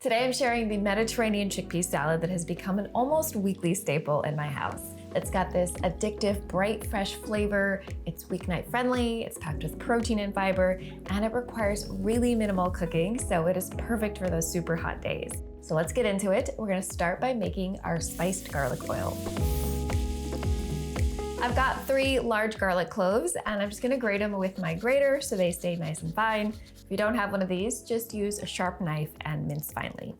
Today I'm sharing the Mediterranean chickpea salad that has become an almost weekly staple in my house. It's got this addictive, bright, fresh flavor, it's weeknight friendly, it's packed with protein and fiber, and it requires really minimal cooking, so it is perfect for those super hot days. So let's get into it. We're gonna start by making our spiced garlic oil. I've got 3 large garlic cloves and I'm just gonna grate them with my grater so they stay nice and fine. If you don't have one of these, just use a sharp knife and mince finely.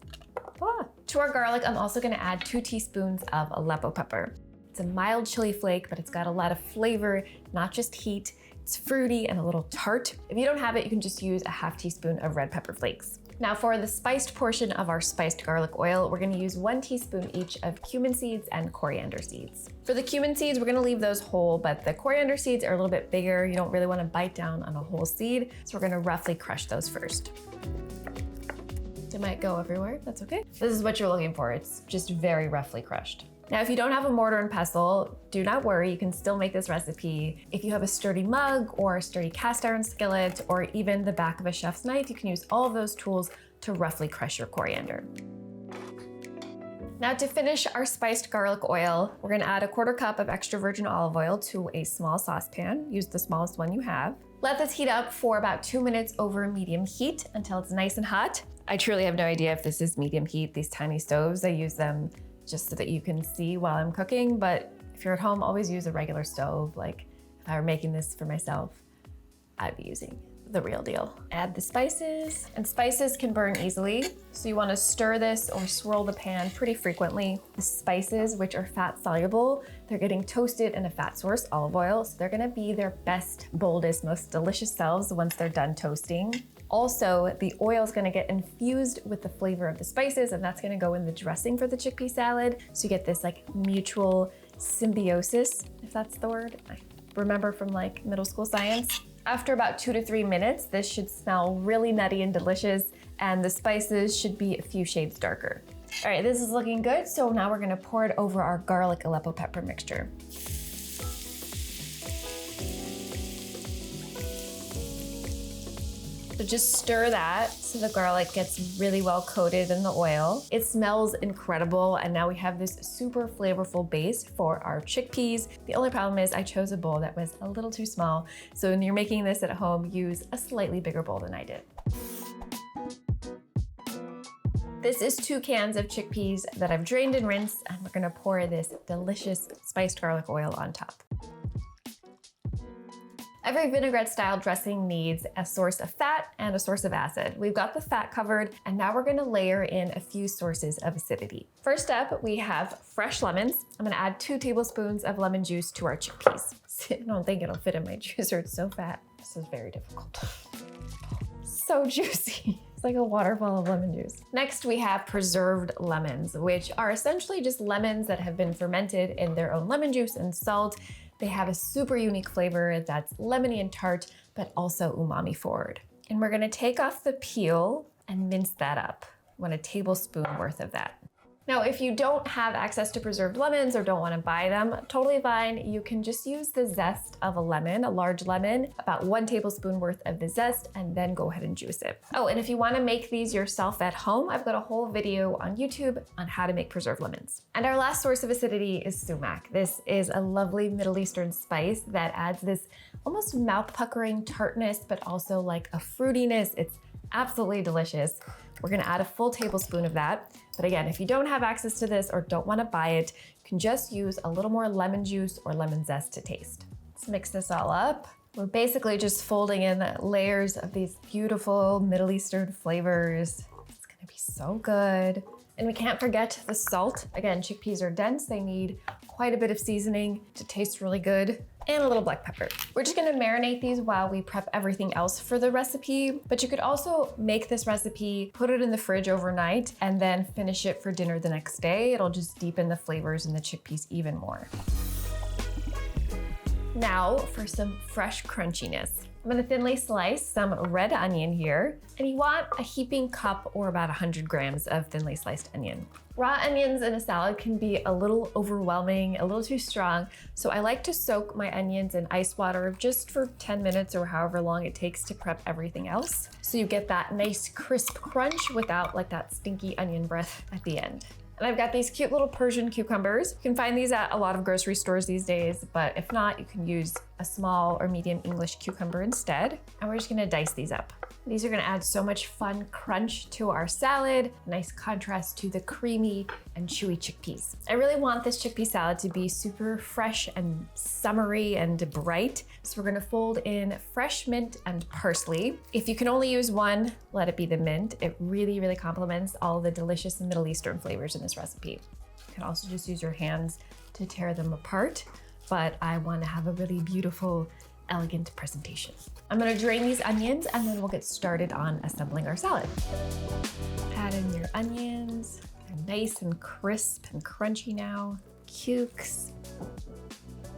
To our garlic, I'm also gonna add 2 teaspoons of Aleppo pepper. It's a mild chili flake, but it's got a lot of flavor, not just heat. It's fruity and a little tart. If you don't have it, you can just use a half teaspoon of red pepper flakes. Now for the spiced portion of our spiced garlic oil, we're gonna use 1 teaspoon each of cumin seeds and coriander seeds. For the cumin seeds, we're gonna leave those whole, but the coriander seeds are a little bit bigger. You don't really wanna bite down on a whole seed, so we're gonna roughly crush those first. It might go everywhere, that's okay. This is what you're looking for. It's just very roughly crushed. Now, if you don't have a mortar and pestle, do not worry, you can still make this recipe. If you have a sturdy mug or a sturdy cast iron skillet, or even the back of a chef's knife, you can use all of those tools to roughly crush your coriander. Now to finish our spiced garlic oil, we're gonna add a 1/4 cup of extra virgin olive oil to a small saucepan. Use the smallest one you have. Let this heat up for about 2 minutes over medium heat until it's nice and hot. I truly have no idea if this is medium heat, these tiny stoves. I use them just so that you can see while I'm cooking, but if you're at home, always use a regular stove. Like if I were making this for myself, I'd be using the real deal. Add the spices, and spices can burn easily, so you wanna stir this or swirl the pan pretty frequently. The spices, which are fat soluble, they're getting toasted in a fat source, olive oil, so they're gonna be their best, boldest, most delicious selves once they're done toasting. Also, the oil is gonna get infused with the flavor of the spices, and that's gonna go in the dressing for the chickpea salad. So you get this like mutual symbiosis, if that's the word. I remember from like middle school science. After about 2 to 3 minutes, this should smell really nutty and delicious, and the spices should be a few shades darker. All right, this is looking good, so now we're gonna pour it over our garlic Aleppo pepper mixture. So just stir that so the garlic gets really well coated in the oil. It smells incredible, and now we have this super flavorful base for our chickpeas. The only problem is I chose a bowl that was a little too small, so when you're making this at home, use a slightly bigger bowl than I did. This is 2 cans of chickpeas that I've drained and rinsed, and we're gonna pour this delicious spiced garlic oil on top. Every vinaigrette-style dressing needs a source of fat and a source of acid. We've got the fat covered, and now we're gonna layer in a few sources of acidity. First up, we have fresh lemons. I'm gonna add 2 tablespoons of lemon juice to our chickpeas. I don't think it'll fit in my juicer, it's so fat. This is very difficult. So juicy. It's like a waterfall of lemon juice. Next, we have preserved lemons, which are essentially just lemons that have been fermented in their own lemon juice and salt. They have a super unique flavor that's lemony and tart, but also umami forward. And we're gonna take off the peel and mince that up. I want a tablespoon worth of that. Now, if you don't have access to preserved lemons or don't wanna buy them, totally fine. You can just use the zest of a lemon, a large lemon, about 1 tablespoon worth of the zest, and then go ahead and juice it. Oh, and if you wanna make these yourself at home, I've got a whole video on YouTube on how to make preserved lemons. And our last source of acidity is sumac. This is a lovely Middle Eastern spice that adds this almost mouth-puckering tartness, but also like a fruitiness. It's absolutely delicious. We're gonna add a full tablespoon of that. But again, if you don't have access to this or don't wanna buy it, you can just use a little more lemon juice or lemon zest to taste. Let's mix this all up. We're basically just folding in layers of these beautiful Middle Eastern flavors. It's gonna be so good. And we can't forget the salt. Again, chickpeas are dense. They need quite a bit of seasoning to taste really good, and a little black pepper. We're just gonna marinate these while we prep everything else for the recipe, but you could also make this recipe, put it in the fridge overnight, and then finish it for dinner the next day. It'll just deepen the flavors in the chickpeas even more. Now for some fresh crunchiness. I'm gonna thinly slice some red onion here, and you want a heaping cup or about 100 grams of thinly sliced onion. Raw onions in a salad can be a little overwhelming, a little too strong, so I like to soak my onions in ice water just for 10 minutes or however long it takes to prep everything else, so you get that nice crisp crunch without like that stinky onion breath at the end. And I've got these cute little Persian cucumbers. You can find these at a lot of grocery stores these days, but if not, you can use a small or medium English cucumber instead. And we're just gonna dice these up. These are gonna add so much fun crunch to our salad, nice contrast to the creamy and chewy chickpeas. I really want this chickpea salad to be super fresh and summery and bright. So we're gonna fold in fresh mint and parsley. If you can only use one, let it be the mint. It really, really complements all the delicious Middle Eastern flavors in this recipe. You can also just use your hands to tear them apart, but I wanna have a really beautiful, elegant presentation. I'm gonna drain these onions and then we'll get started on assembling our salad. Add in your onions. They're nice and crisp and crunchy now. Cukes.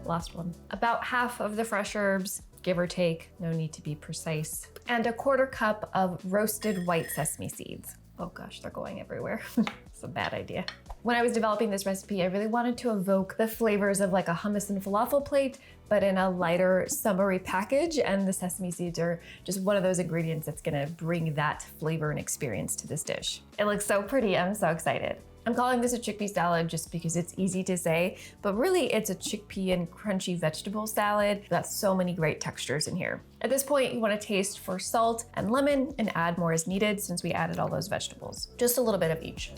Lost one. About half of the fresh herbs, give or take, no need to be precise. And a 1/4 cup of roasted white sesame seeds. Oh gosh, they're going everywhere. It's a bad idea. When I was developing this recipe, I really wanted to evoke the flavors of like a hummus and falafel plate, but in a lighter, summery package, and the sesame seeds are just one of those ingredients that's gonna bring that flavor and experience to this dish. It looks so pretty, I'm so excited. I'm calling this a chickpea salad just because it's easy to say, but really it's a chickpea and crunchy vegetable salad. That's so many great textures in here. At this point, you want to taste for salt and lemon and add more as needed since we added all those vegetables. Just a little bit of each.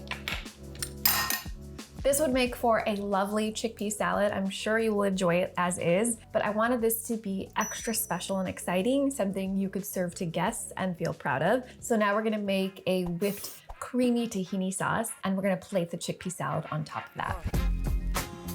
This would make for a lovely chickpea salad. I'm sure you will enjoy it as is, but I wanted this to be extra special and exciting, something you could serve to guests and feel proud of. So now we're gonna make a whipped creamy tahini sauce, and we're gonna plate the chickpea salad on top of that.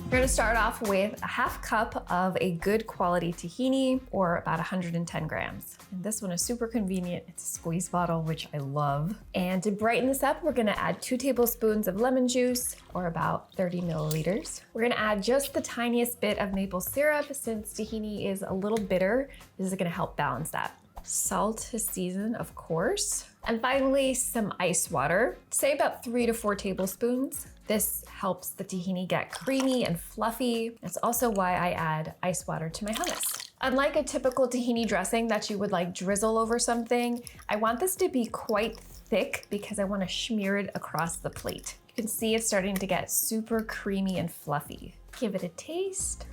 We're gonna start off with a 1/2 cup of a good quality tahini, or about 110 grams. And this one is super convenient. It's a squeeze bottle, which I love. And to brighten this up, we're gonna add 2 tablespoons of lemon juice, or about 30 milliliters. We're gonna add just the tiniest bit of maple syrup since tahini is a little bitter. This is gonna help balance that. Salt to season, of course. And finally, some ice water, say about 3 to 4 tablespoons. This helps the tahini get creamy and fluffy. That's also why I add ice water to my hummus. Unlike a typical tahini dressing that you would like drizzle over something, I want this to be quite thick because I want to smear it across the plate. You can see it's starting to get super creamy and fluffy. Give it a taste.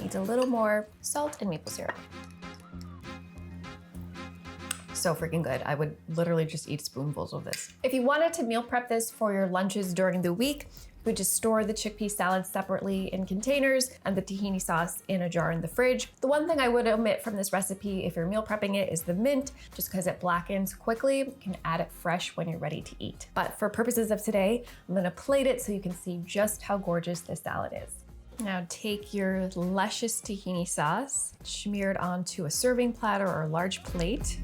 Needs a little more salt and maple syrup. So freaking good. I would literally just eat spoonfuls of this. If you wanted to meal prep this for your lunches during the week, you would just store the chickpea salad separately in containers and the tahini sauce in a jar in the fridge. The one thing I would omit from this recipe if you're meal prepping it is the mint, just because it blackens quickly. You can add it fresh when you're ready to eat. But for purposes of today, I'm gonna plate it so you can see just how gorgeous this salad is. Now take your luscious tahini sauce, smear it onto a serving platter or a large plate.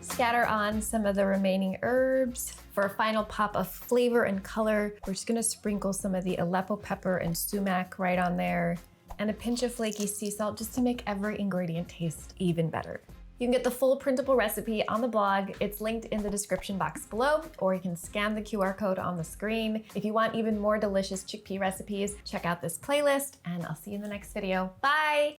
Scatter on some of the remaining herbs. For a final pop of flavor and color, we're just gonna sprinkle some of the Aleppo pepper and sumac right on there, and a pinch of flaky sea salt just to make every ingredient taste even better. You can get the full printable recipe on the blog. It's linked in the description box below, or you can scan the QR code on the screen. If you want even more delicious chickpea recipes, check out this playlist, and I'll see you in the next video. Bye!